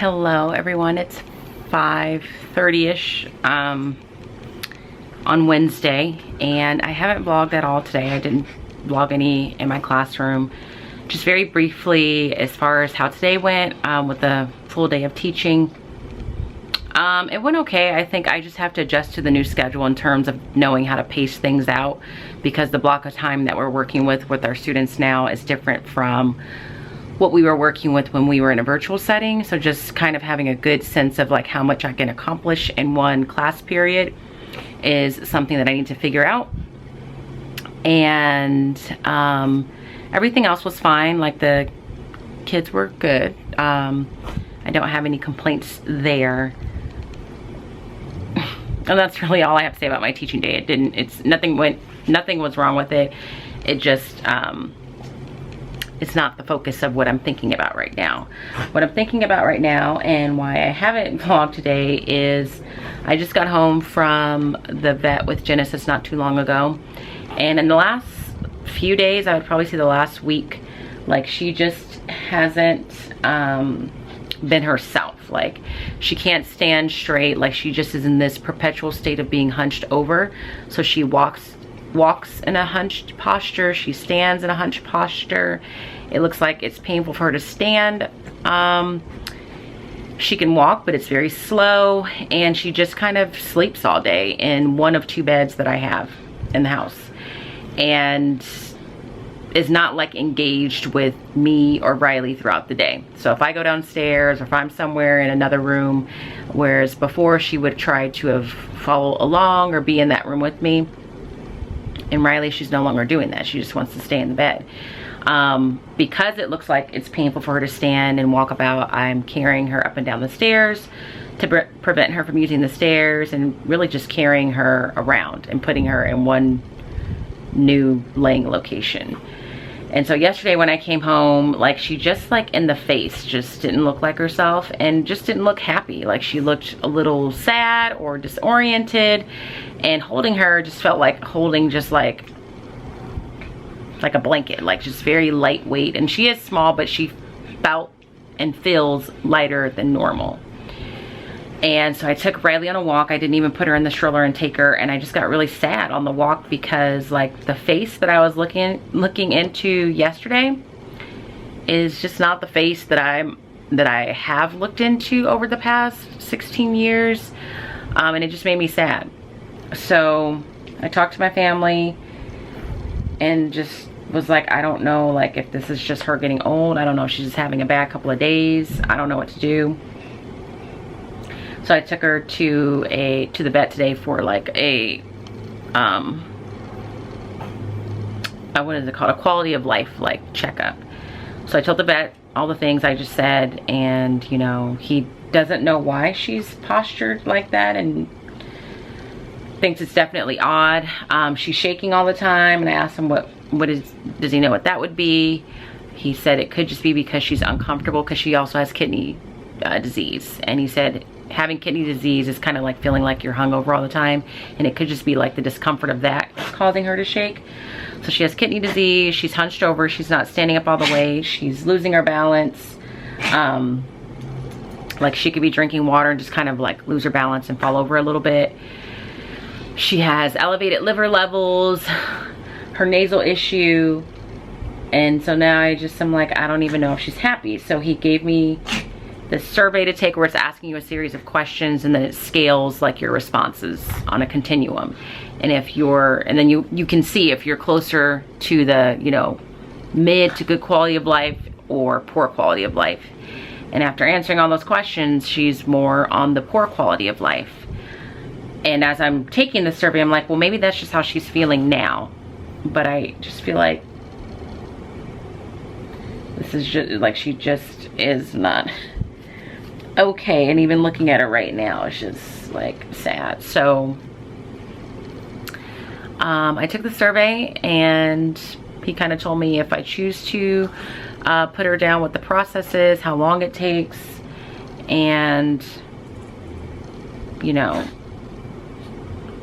Hello everyone, it's 5:30ish on Wednesday, and I haven't vlogged at all today. I didn't vlog any in my classroom. Just very briefly as far as how today went with the full day of teaching. It went okay. I think I just have to adjust to the new schedule in terms of knowing how to pace things out, because the block of time that we're working with our students now is different from what we were working with when we were in a virtual setting. So just kind of having a good sense of like how much I can accomplish in one class period is something that I need to figure out. And everything else was fine. Like the kids were good. I don't have any complaints there. And that's really all I have to say about my teaching day. Nothing was wrong with it. It just, it's not the focus of what I'm thinking about right now. What I'm thinking about right now and why I haven't vlogged today is I just got home from the vet with Genesis not too long ago. And in the last few days, I would probably say the last week, like she just hasn't been herself. Like she can't stand straight. Like she just is in this perpetual state of being hunched over. So she walks in a hunched posture. She stands in a hunched posture. It looks like it's painful for her to stand. She can walk, but it's very slow, and she just kind of sleeps all day in one of two beds that I have in the house, and is not like engaged with me or Riley throughout the day. So if I go downstairs or if I'm somewhere in another room, whereas before she would try to have follow along or be in that room with me, and Riley, she's no longer doing that. She just wants to stay in the bed. Because it looks like it's painful for her to stand and walk about, I'm carrying her up and down the stairs to prevent her from using the stairs, and really just carrying her around and putting her in one new laying location. And so yesterday when I came home, like she just like in the face just didn't look like herself, and just didn't look happy. Like she looked a little sad or disoriented, and holding her just felt like holding just like a blanket, like just very lightweight. And she is small, but she felt and feels lighter than normal. And so I took Riley on a walk. I didn't even put her in the stroller and take her, and I just got really sad on the walk, because like the face that I was looking into yesterday is just not the face that I have looked into over the past 16 years. And it just made me sad. So I talked to my family and just was like, I don't know, like if this is just her getting old. I don't know if she's just having a bad couple of days. I don't know what to do. So I took her to the vet today for like a what is it called? A quality of life like checkup. So I told the vet all the things I just said, and you know, he doesn't know why she's postured like that and thinks it's definitely odd. She's shaking all the time, and I asked him does he know what that would be? He said it could just be because she's uncomfortable, because she also has kidney disease, and he said having kidney disease is kind of like feeling like you're hungover all the time, and it could just be like the discomfort of that causing her to shake. So she has kidney disease, she's hunched over, she's not standing up all the way, she's losing her balance. Like she could be drinking water and just kind of like lose her balance and fall over a little bit. She has elevated liver levels, her nasal issue, and so now I'm like, I don't even know if she's happy. So he gave me this survey to take where it's asking you a series of questions, and then it scales like your responses on a continuum. And then you can see if you're closer to the, you know, mid to good quality of life or poor quality of life. And after answering all those questions, she's more on the poor quality of life. And as I'm taking the survey, I'm like, well, maybe that's just how she's feeling now. But I just feel like this is just like, she just is not okay. And even looking at her right now, it's just like sad. So I took the survey, and he kind of told me if I choose to put her down, what the process is, how long it takes, and you know,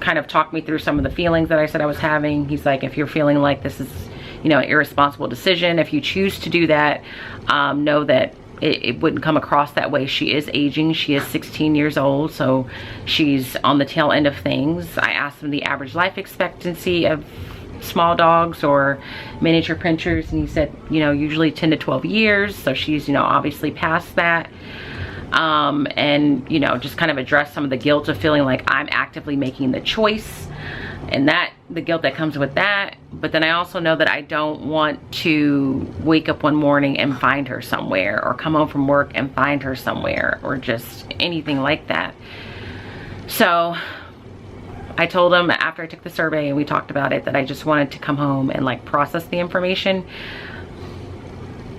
kind of talk me through some of the feelings that I said I was having. He's like, if you're feeling like this is, you know, an irresponsible decision, if you choose to do that, know that it wouldn't come across that way. She is aging. She is 16 years old, so she's on the tail end of things. I asked him the average life expectancy of small dogs or miniature pinchers, and he said, you know, usually 10 to 12 years. So she's, you know, obviously past that. And, you know, just kind of address some of the guilt of feeling like I'm actively making the choice, and that the guilt that comes with that. But then I also know that I don't want to wake up one morning and find her somewhere, or come home from work and find her somewhere, or just anything like that. So I told him after I took the survey and we talked about it that I just wanted to come home and like process the information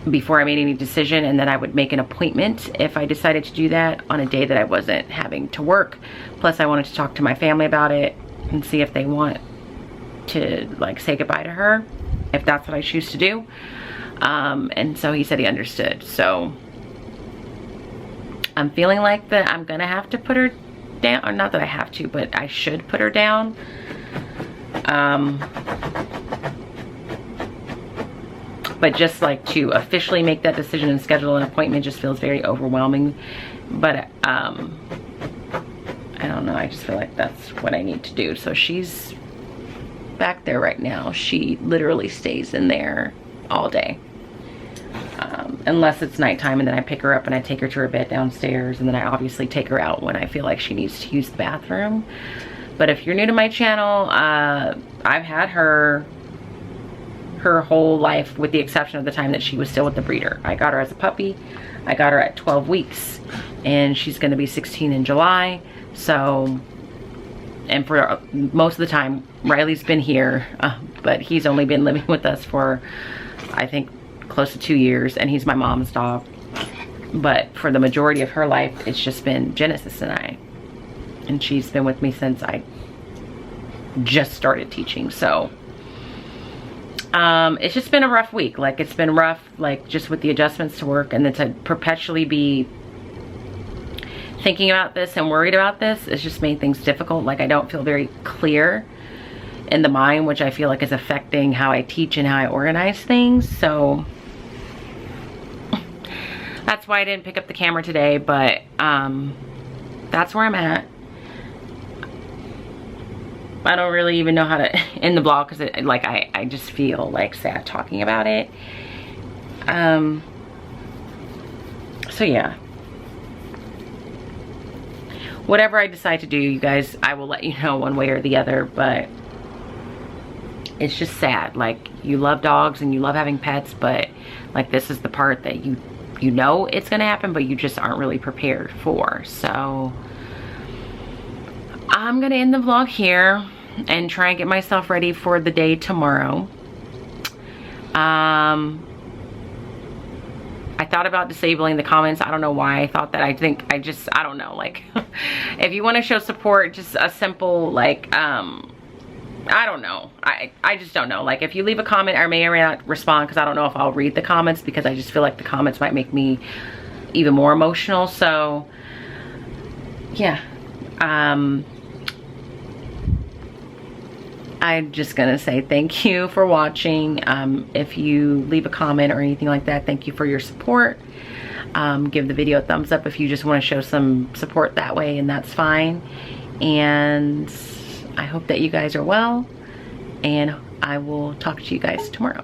before I made any decision, and then I would make an appointment if I decided to do that on a day that I wasn't having to work. Plus I wanted to talk to my family about it and see if they want to like say goodbye to her, if that's what I choose to do. And so he said he understood. So I'm feeling like that I'm gonna have to put her down, or not that I have to, but I should put her down. But just like to officially make that decision and schedule an appointment just feels very overwhelming. But I don't know, I just feel like that's what I need to do. So she's back there right now. She literally stays in there all day. Unless it's nighttime, and then I pick her up and I take her to her bed downstairs, and then I obviously take her out when I feel like she needs to use the bathroom. But if you're new to my channel, I've had her whole life, with the exception of the time that she was still with the breeder. I got her as a puppy. I got her at 12 weeks, and she's gonna be 16 in July. So, and for most of the time, Riley's been here, but he's only been living with us for, I think, close to 2 years, and he's my mom's dog. But for the majority of her life, it's just been Genesis and I. And she's been with me since I just started teaching. So it's just been a rough week. Like, it's been rough, like just with the adjustments to work, and then to perpetually be thinking about this and worried about this. It's just made things difficult. Like, I don't feel very clear in the mind, which I feel like is affecting how I teach and how I organize things. So that's why I didn't pick up the camera today, but that's where I'm at. I don't really even know how to end the vlog, because like I just feel like sad talking about it. So yeah, whatever I decide to do, you guys, I will let you know one way or the other. But it's just sad. Like, you love dogs and you love having pets, but like, this is the part that you know it's gonna happen, but you just aren't really prepared for. So I'm gonna end the vlog here and try and get myself ready for the day tomorrow. I thought about disabling the comments. I don't know why I thought that. I don't know, like if you want to show support, just a simple like I don't know. I just don't know. Like, if you leave a comment, I may or may not respond, because I don't know if I'll read the comments, because I just feel like the comments might make me even more emotional. So yeah, I'm just gonna say thank you for watching. If you leave a comment or anything like that, thank you for your support. Give the video a thumbs up if you just want to show some support that way, and that's fine. And I hope that you guys are well, and I will talk to you guys tomorrow.